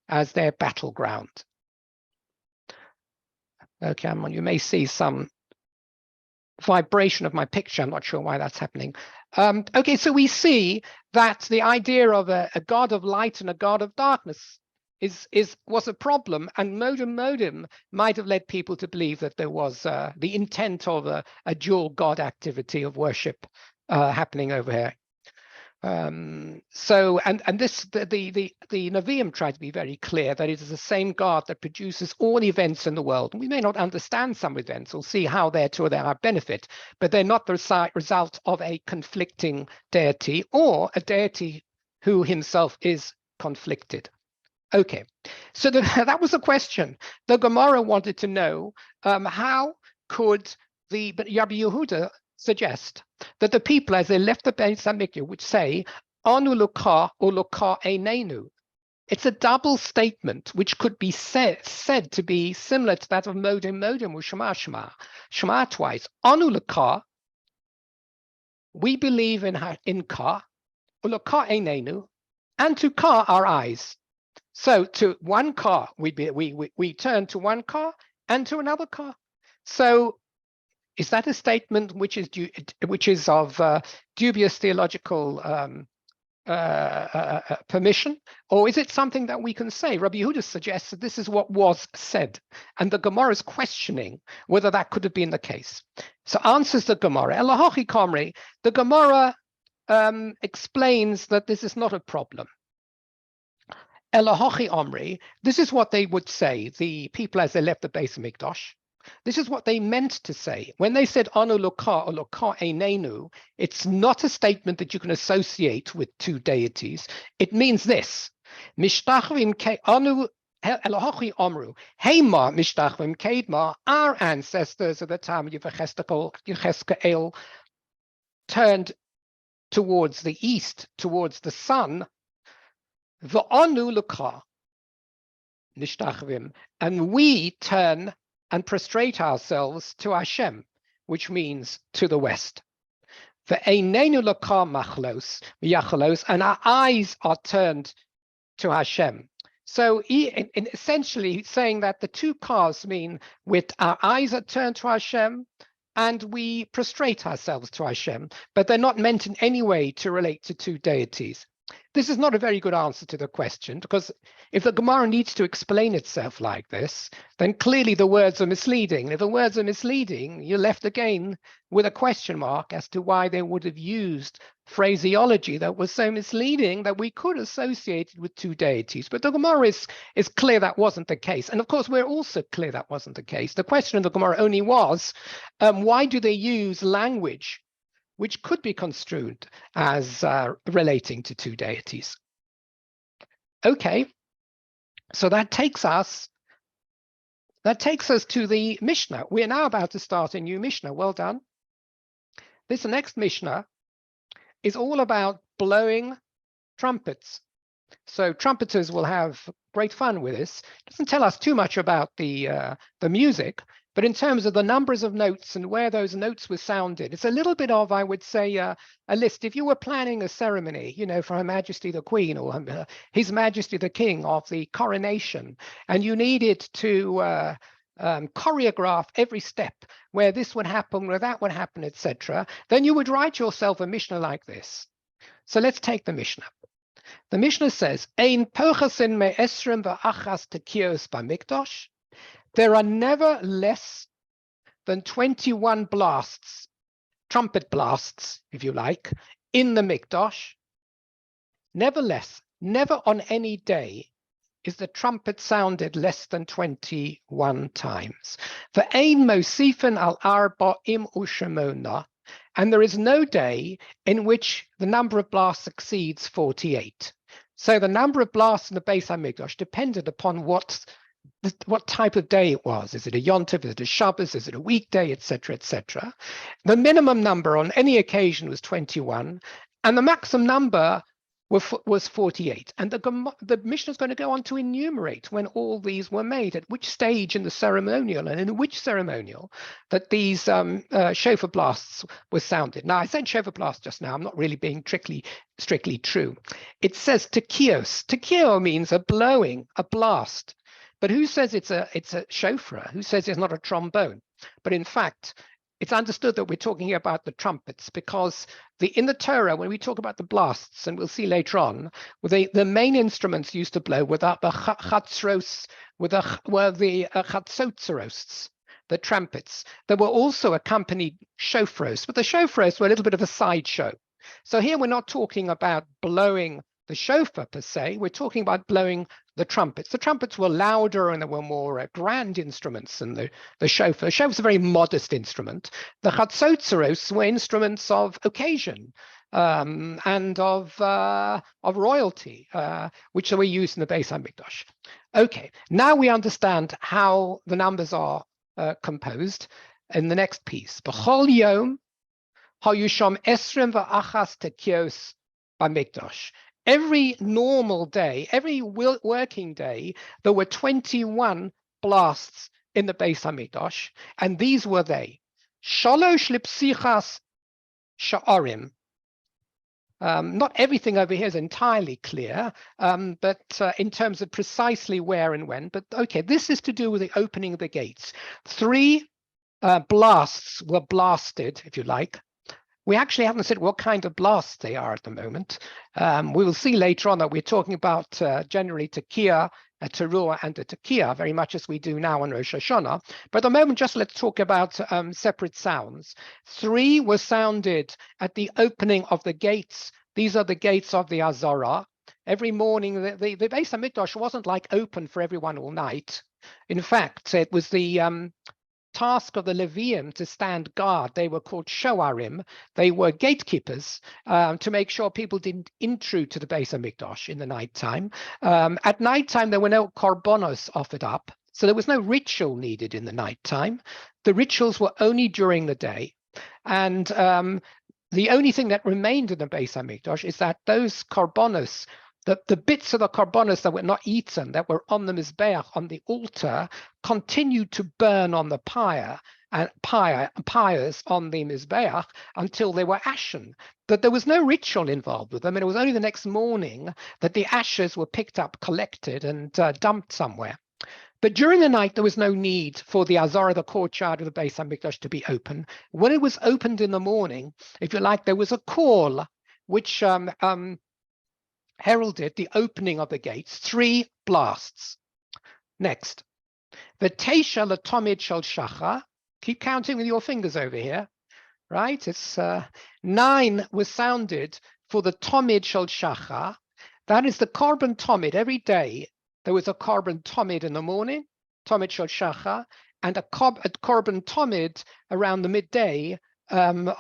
as their battleground. Okay, you may see some vibration of my picture. I'm not sure why that's happening. Okay, so we see that the idea of a god of light and a god of darkness was a problem, and modem might have led people to believe that there was the intent of a dual god activity of worship happening over here. So this the Nevi'im try to be very clear that it is the same God that produces all events in the world. We may not understand some events or see how they're to their benefit, but they're not the result of a conflicting deity or a deity who himself is conflicted. Okay, so that was a question. The Gemara wanted to know how could the Rabbi Yehuda suggest that the people, as they left the Beis Hamikdash, would say, "Anu luka or luka einenu." It's a double statement which could be said to be similar to that of modem or shema shema. Shema twice. Anu luka, we believe in ka, or luka einenu, and to ka, our eyes. So to one car, we turn to one car and to another car. So is that a statement which is of dubious theological permission, or is it something that we can say? Rabbi Yehuda suggests that this is what was said, and the Gemara is questioning whether that could have been the case. So answers the Gemara. Elahochi Komri, the Gemara explains that this is not a problem. Elahochi Omri, this is what they would say, the people as they left the Beis Hamikdash. This is what they meant to say. When they said Anu Loka or Loka Einenu, it's not a statement that you can associate with two deities. It means this. Mishtachvim Anu Elahochi Omru, Heima Mishtachvim Kedma, our ancestors at the time of Yechezkel turned towards the east, towards the sun. The Anu Loka Mishtachvim, and we turn and prostrate ourselves to Hashem, which means to the west. Ve'einenu loka machlos, and our eyes are turned to Hashem. So essentially saying that the two cars mean with our eyes are turned to Hashem and we prostrate ourselves to Hashem, but they're not meant in any way to relate to two deities. This is not a very good answer to the question, because if the Gemara needs to explain itself like this, then clearly the words are misleading. And if the words are misleading, you're left again with a question mark as to why they would have used phraseology that was so misleading that we could associate it with two deities. But the Gemara is clear that wasn't the case. And of course, we're also clear that wasn't the case. The question of the Gemara only was, why do they use language which could be construed as relating to two deities? Okay, so that takes us to the Mishnah. We are now about to start a new Mishnah. Well done. This next Mishnah is all about blowing trumpets. So trumpeters will have great fun with this. It doesn't tell us too much about the music, but in terms of the numbers of notes and where those notes were sounded, it's a little bit of, I would say, a list. If you were planning a ceremony, for Her Majesty the Queen or His Majesty the King of the coronation, and you needed to choreograph every step where this would happen, where that would happen, etc., then you would write yourself a Mishnah like this. So let's take the Mishnah. The Mishnah says, Ein pochasin me esrim va'achas tekios b'mikdash. There are never less than 21 blasts, trumpet blasts, if you like, in the Mikdash. Never less, never on any day is the trumpet sounded less than 21 times. Ve'ein mosifen al arba im ushemona, and there is no day in which the number of blasts exceeds 48. So the number of blasts in the Beis Hamikdash depended upon what what type of day it was. Is it a Yontif? Is it a Shabbos? Is it a weekday, etc., etc.? The minimum number on any occasion was 21, and the maximum number was 48. And the Mishnah is going to go on to enumerate when all these were made, at which stage in the ceremonial and in which ceremonial that these shofar blasts were sounded. Now, I said shofar blast just now. I'm not really being strictly true. It says tekios. Tekio means a blowing, a blast. But who says it's a shofar? Who says it's not a trombone? But in fact, it's understood that we're talking about the trumpets, because in the Torah, when we talk about the blasts, and we'll see later on, the main instruments used to blow were the chatzros, were the chatzotzeros, the trumpets. There were also accompanied shofars, but the shofars were a little bit of a sideshow. So here we're not talking about blowing the shofar per se, we're talking about blowing the trumpets. The trumpets were louder and there were more grand instruments than the shofar. The shofar was a very modest instrument. The chatzotzeros were instruments of occasion and of royalty, which were used in the Beis Hamikdash. Okay, now we understand how the numbers are composed in the next piece. B'chol yom hayusham esrim v'achas tekios b'mikdash. Every normal day, every working day, there were 21 blasts in the Beis Hamikdash, and these were they: shalosh lipsichas sha'arim. Not everything over here is entirely clear, but in terms of precisely where and when. But okay, this is to do with the opening of the gates. 3 blasts were blasted, if you like. We actually haven't said what kind of blasts they are at the moment. We will see later on that we're talking about generally tekiah, a teruah, and a tekiah, very much as we do now on Rosh Hashanah. But at the moment, just let's talk about separate sounds. 3 were sounded at the opening of the gates. These are the gates of the Azara. Every morning, the Beis Hamikdash wasn't like open for everyone all night. In fact, it was the task of the Levium to stand guard. They were called shoarim. They were gatekeepers to make sure people didn't intrude to the Beis Hamikdash in the nighttime. At nighttime, there were no korbanos offered up, so there was no ritual needed in the nighttime. The rituals were only during the day, and the only thing that remained in the Beis Hamikdash is that those korbanos, the bits of the korbanos that were not eaten, that were on the mizbeach, on the altar, continued to burn on the pyre and pyres on the mizbeach until they were ashen. But there was no ritual involved with them, and it was only the next morning that the ashes were picked up, collected, and dumped somewhere. But during the night, there was no need for the Azara, the courtyard of the Beis Hamikdash, to be open. When it was opened in the morning, if you like, there was a call which heralded the opening of the gates. 3 blasts. Next, the Teisha Latomid Shel Shachar. Keep counting with your fingers over here, right? It's 9 was sounded for the Tomid Shel Shachar. That is the korban Tomid. Every day there was a korban Tomid in the morning, Tomid Shel Shachar, and a korban Tomid around the midday,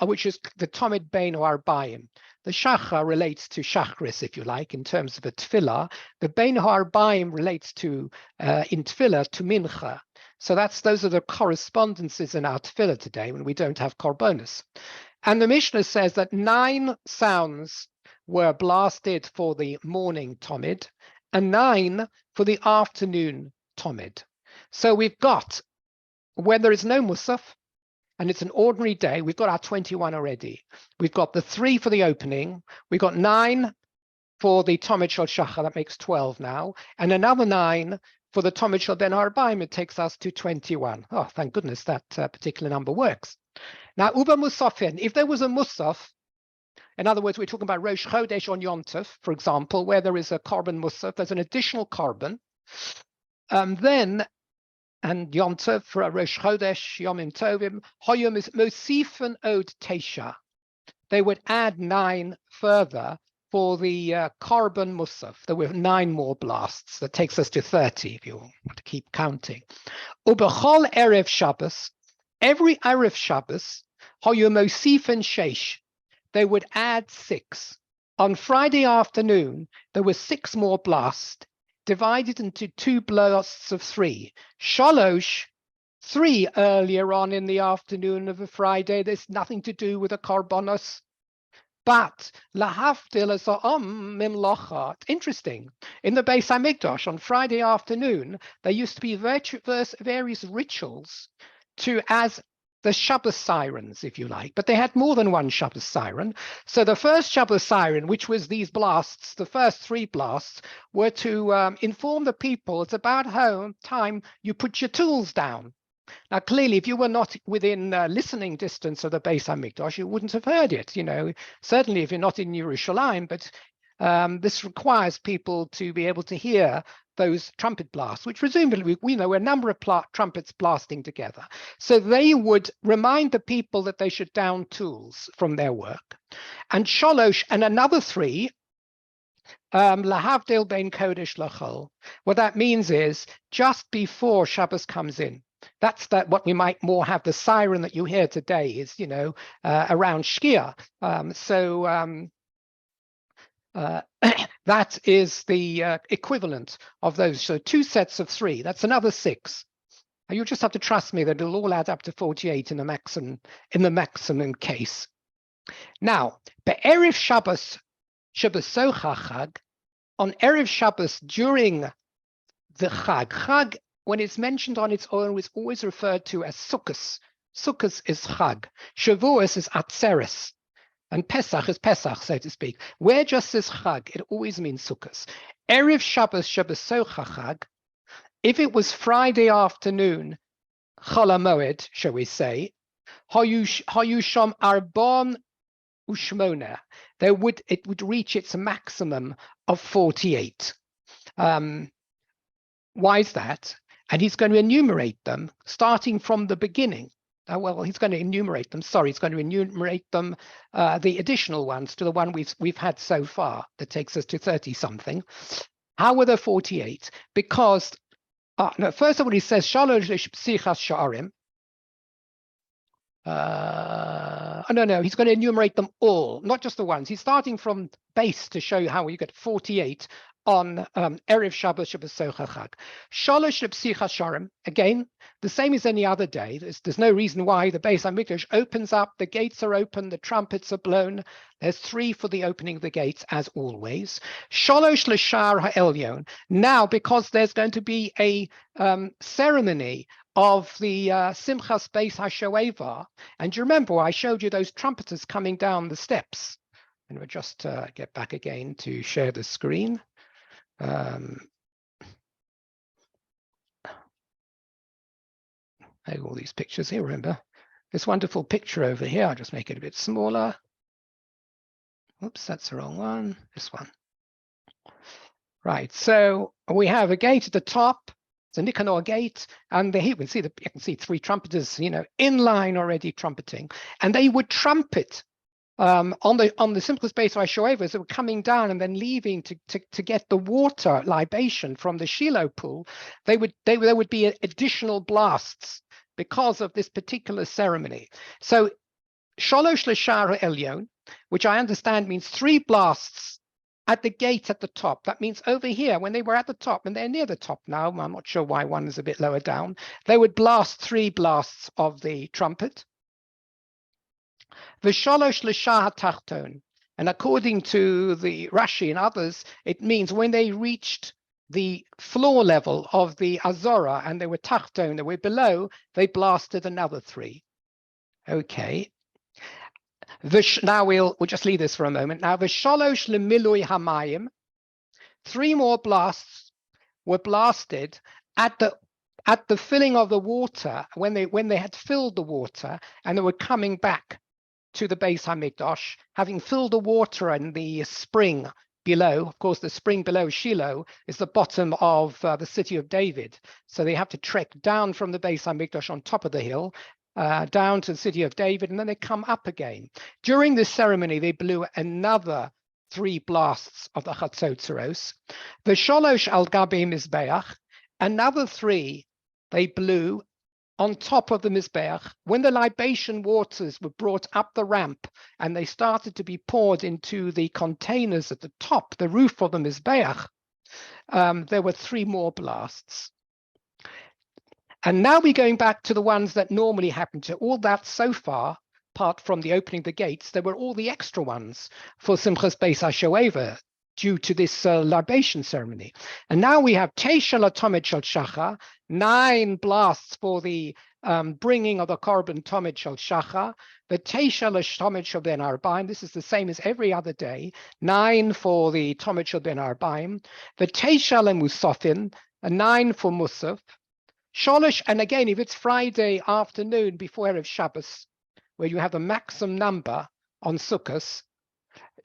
which is the Tomid Bein or Arbaim. The Shachar relates to Shachris, if you like, in terms of a tefillah. The Bein Ha'arbaim relates to, in tefillah, to Mincha. So those are the correspondences in our tefillah today when we don't have korbanos. And the Mishnah says that 9 sounds were blasted for the morning Tomid and 9 for the afternoon Tomid. So we've got, when there is no Musaf, and it's an ordinary day, we've got our 21 already. We've got the 3 for the opening. We've got 9 for the Tomid Shel Shachar, that makes 12 now, and another 9 for the Tomid Shel Ben Arbaim, it takes us to 21. Oh, thank goodness that particular number works. Now, Uba Musafin, if there was a Musaf, in other words, we're talking about Rosh Chodesh on Yom Tov, for example, where there is a korban Musaf, there's an additional korban, then and Yom Tov for Rosh Chodesh, Yomim Tovim, Hoyom is Mosifan Od Teisha. They would add 9 further for the korban Musaf. There were 9 more blasts. That takes us to 30 if you want to keep counting. Ubechol Erev Shabbos, every Erev Shabbos, Hoyom Mosifan Sheish. They would add 6. On Friday afternoon, there were 6 more blasts. divided into 2 blasts of 3. Shalosh, 3 earlier on in the afternoon of a Friday. There's nothing to do with a korbanos. But lahavdil as mimlocha. Interesting. In the Beis Hamikdash on Friday afternoon, there used to be various rituals as the Shabbos sirens, if you like, but they had more than one Shabbos siren. So the first Shabbos siren, which was these blasts, the first 3 blasts, were to inform the people it's about time you put your tools down. Now, clearly, if you were not within listening distance of the Beis Hamikdash, you wouldn't have heard it. Certainly if you're not in Yerushalayim, but this requires people to be able to hear those trumpet blasts, which presumably we know a number of trumpets blasting together. So they would remind the people that they should down tools from their work. And Shalosh and another 3, lahavdil bein kodesh lachol. What that means is just before Shabbos comes in. That's what we might more have the siren that you hear today is, around Shkia. That is the equivalent of those. So 2 sets of 3, that's another 6. You just have to trust me that it'll all add up to 48 in the maximum case. Now, be'erev Shabbos Chag, on Erev Shabbos during the Chag, when it's mentioned on its own, it's always referred to as Sukkos. Sukkos is Chag. Shavuos is Atzeres. And Pesach is Pesach, so to speak. Where just says Chag, it always means Sukkos. Erev Shabbos Chag, if it was Friday afternoon, Chol HaMoed, shall we say, Hayusham Arbon Ushmona, it would reach its maximum of 48. Why is that? And he's going to enumerate them starting from the beginning. He's going to enumerate them. Sorry, he's going to enumerate them, the additional ones to the one we've had so far that takes us to 30 something. How were there 48? Because no, first of all, he says Shalosh Psichas Sha'arim. No, he's going to enumerate them all, not just the ones. He's starting from base to show you how you get 48 on Erev Shabbos Chag. Shalosh Psichas Sha'arim, again, the same as any other day. There's no reason why the Beis Hamikdash opens up, the gates are open, the trumpets are blown. There's 3 for the opening of the gates, as always. Shalosh L'Shar HaElyon. Now, because there's going to be a ceremony of the Simchas Beis HaShoeva, and you remember I showed you those trumpeters coming down the steps. And we'll just get back again to share the screen. I have all these pictures here, remember? This wonderful picture over here, I'll just make it a bit smaller. Oops, that's the wrong one, this one. Right, so we have a gate at the top, it's a Nicanor gate, and you can see 3 trumpeters, in line already trumpeting, and they would trumpet on the Simchas Beis HaShoeva as they were coming down and then leaving to get the water libation from the Shiloh pool. There would be additional blasts because of this particular ceremony. So Shalosh L'Shar HaElyon, which I understand means 3 blasts at the gate at the top. That means over here, when they were at the top, and they're near the top now, I'm not sure why one is a bit lower down, they would blast 3 blasts of the trumpet. V'shalosh L'Shar HaTachton, and according to the Rashi and others, it means when they reached the floor level of the Azorah and they were Tachton, they were below, they blasted another 3. Okay. Now we'll just leave this for a moment. Now, V'shalosh L'Milui Hamayim, 3 more blasts were blasted at the filling of the water, when they had filled the water and they were coming back to the Beis Hamikdash, having filled the water in the spring below. Of course, the spring below Shiloh is the bottom of the city of David. So they have to trek down from the Beis Hamikdash on top of the hill, down to the city of David, and then they come up again. During this ceremony, they blew another 3 blasts of the Chatzotzeros. The Shalosh al Gabi Mizbeach, another 3 they blew on top of the Mizbeach. When the libation waters were brought up the ramp and they started to be poured into the containers at the top, the roof of the Mizbeach, there were 3 more blasts. And now we're going back to the ones that normally happen to all that so far, apart from the opening of the gates, there were all the extra ones for Simchas Beis HaShoeva due to this libation ceremony. And now we have Teisha Latomid Shel Shachar, 9 blasts for the bringing of the Korban Tomid Shel Shachar, the Teisha Latomid Shel Ben Arbaim, this is the same as every other day, 9 for the Tomid Shel Ben Arbaim, the Teisha LeMusafin, 9 for Musaf, Sholosh, and again, if it's Friday afternoon before Erev Shabbos, where you have the maximum number on Sukkot,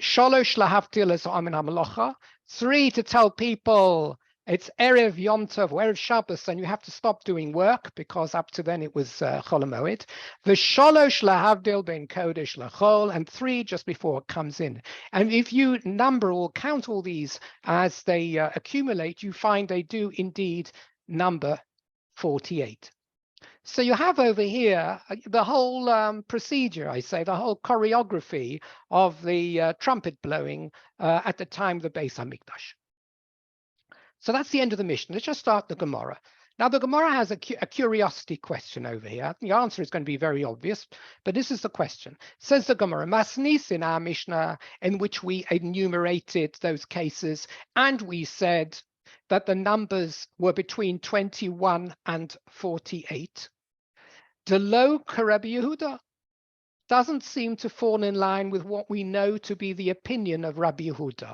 Sholosh lahavtil es amin hamalocha, 3 to tell people it's Erev Yom Tov or Erev Shabbos, and you have to stop doing work because up to then it was Chol HaMoed. The Sholosh lahavdil ben Kodesh lachol, and 3 just before it comes in. And if you number or count all these as they accumulate, you find they do indeed number 48. So you have over here the whole procedure, I say, the whole choreography of the trumpet blowing at the time of the Beis HaMikdash. So that's the end of the mission. Let's just start the Gemara. Now the Gemara has a curiosity question over here. The answer is going to be very obvious, but this is the question. Says the Gemara, Masnis in our Mishnah, in which we enumerated those cases, and we said that the numbers were between 21 and 48. Delo Rabbi Yehuda doesn't seem to fall in line with what we know to be the opinion of Rabbi Yehuda,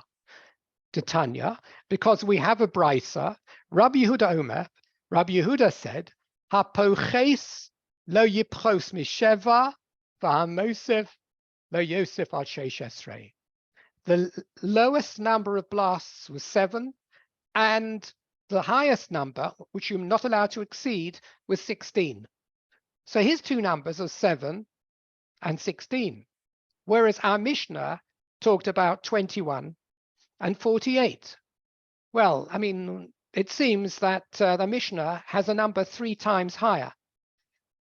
Tanya, because we have a brisa. Rabbi Yehuda Omer, Rabbi Yehuda said, "Hapoches lo yipchos misheva v'hamosef lo yosef al sheish esrei." The lowest number of blasts was 7, and the highest number, which you're not allowed to exceed, was 16. So his 2 numbers are 7 and 16, whereas our Mishnah talked about 21 and 48. Well, I mean, it seems that the Mishnah has a number 3 times higher,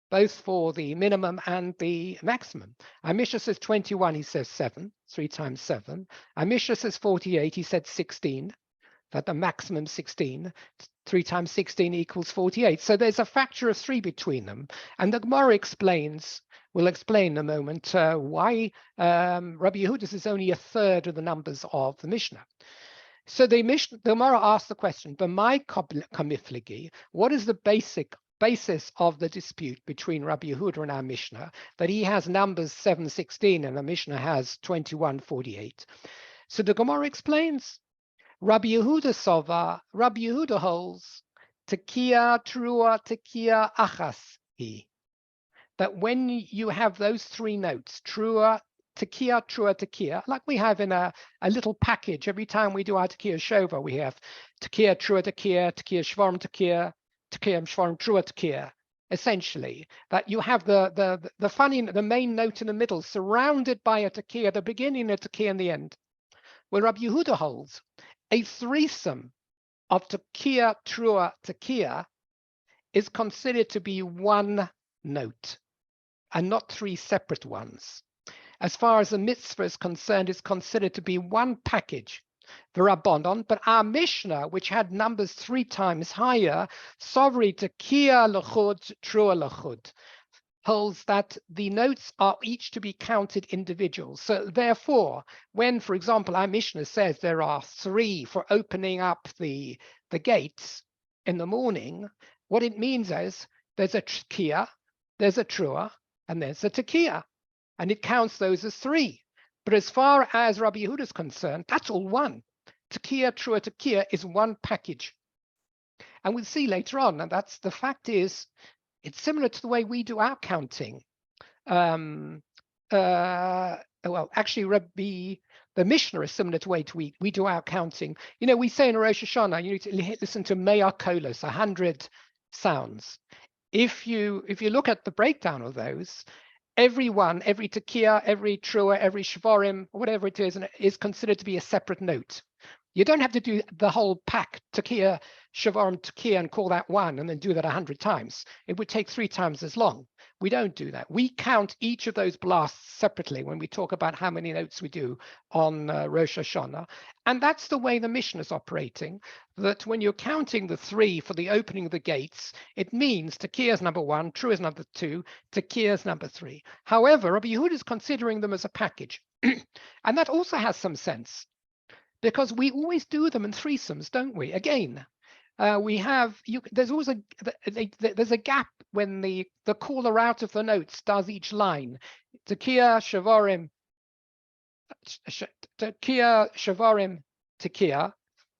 both for the minimum and the maximum. Our Mishnah says 21, he says 7, 3 times 7. Our Mishnah says 48, he said 16. That the maximum 16, 3 times 16 equals 48. So there's a factor of 3 between them. And the Gemara will explain in a moment why Rabbi Yehuda is only 1/3 of the numbers of the Mishnah. So the Gemara asks the question, B'mai kamifligi, what is the basis of the dispute between Rabbi Yehuda and our Mishnah, that he has numbers 7, 16, and the Mishnah has 21, 48. So the Gemara explains, Rabbi Yehuda Sova, Rabbi Yehuda holds, Tekiah, Trua, Tekiah, Achas, that when you have those 3 notes, Trua, Tekiah, like we have in a little package, every time we do our Tekiah Shova, we have Tekiah, Trua, Tekiah, Tekiah, Shvarm, Tekiah, Tekiah, Shvarm, Trua, Tekiah. Essentially, that you have the main note in the middle, surrounded by a Tekiah, the beginning of Tekiah and the end. Well, Rabbi Yehuda holds a threesome of Tekiah, Trua, Tekiah is considered to be 1 note and not 3 separate ones. As far as the mitzvah is concerned, it's considered to be 1 package, the Rabbanon, but our Mishnah, which had numbers 3 times higher, Sovri Tekiah L'chud, Trua L'chud, holds that the notes are each to be counted individuals. So therefore, when, for example, our Mishnah says there are 3 for opening up the gates in the morning, what it means is there's a Tekiah, there's a Trua, and there's a Tekiah, and it counts those as 3. But as far as Rabbi Yehuda is concerned, that's all 1. Tekiah, Trua, Tekiah is 1 package. And we'll see later on, and that's the fact is, it's similar to the way we do our counting. Well, actually, the Mishnah is similar to the way we do our counting. You know, we say in Rosh Hashanah, you need to listen to Mea Kolos, 100 sounds. If you look at the breakdown of those, every Tekiah, every Trua, every Shvarim, whatever it is considered to be a separate note. You don't have to do the whole pack, Tekiah, Shavarim, Tekiah, and call that 1 and then do that 100 times. It would take 3 times as long. We don't do that. We count each of those blasts separately when we talk about how many notes we do on Rosh Hashanah. And that's the way the Mishnah is operating, that when you're counting the 3 for the opening of the gates, it means Tekiah is number 1, True is number 2, Tekiah is number 3. However, Rabbi Yehuda is considering them as a package. And that also has some sense, because we always do them in threesomes, don't we? Again, there's always there's a gap when the caller out of the notes does each line. Tekiah, Shavarim, Tekiah, Shavarim, Tekiah,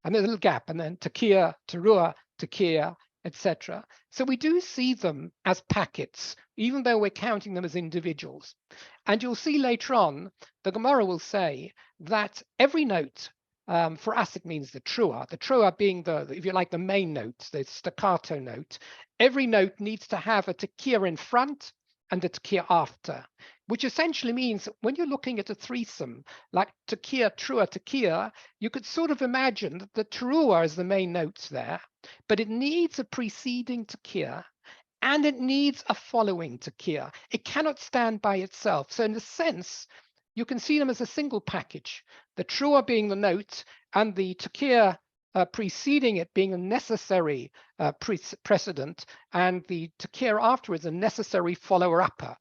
and there's a little gap, and then Tekiah, Teruah, Tekiah, etc. So we do see them as packets, even though we're counting them as individuals. And you'll see later on, the Gemara will say that every note, for us, it means the truah being if you like, the main note, the staccato note. Every note needs to have a tekiah in front and a tekiah after, which essentially means when you're looking at a threesome, like tekiah, truah, tekiah, you could sort of imagine that the truah is the main note there, but it needs a preceding tekiah and it needs a following tekiah. It cannot stand by itself. So in a sense, you can see them as a single package, the truah being the note and the tekiah preceding it being a necessary precedent, and the tekiah afterwards a necessary follower-upper.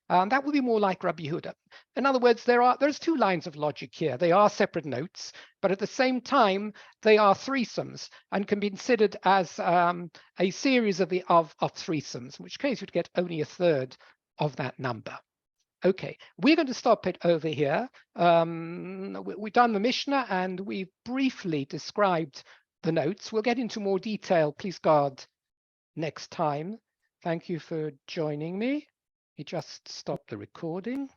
That would be more like Rabbi Yehuda. In other words, there's 2 lines of logic here. They are separate notes, but at the same time, they are threesomes and can be considered as a series of threesomes, in which case you'd get only a third of that number. Okay, we're going to stop it over here. We've done the Mishnah and we've briefly described the notes. We'll get into more detail, please God, next time. Thank you for joining me. We just stopped the recording.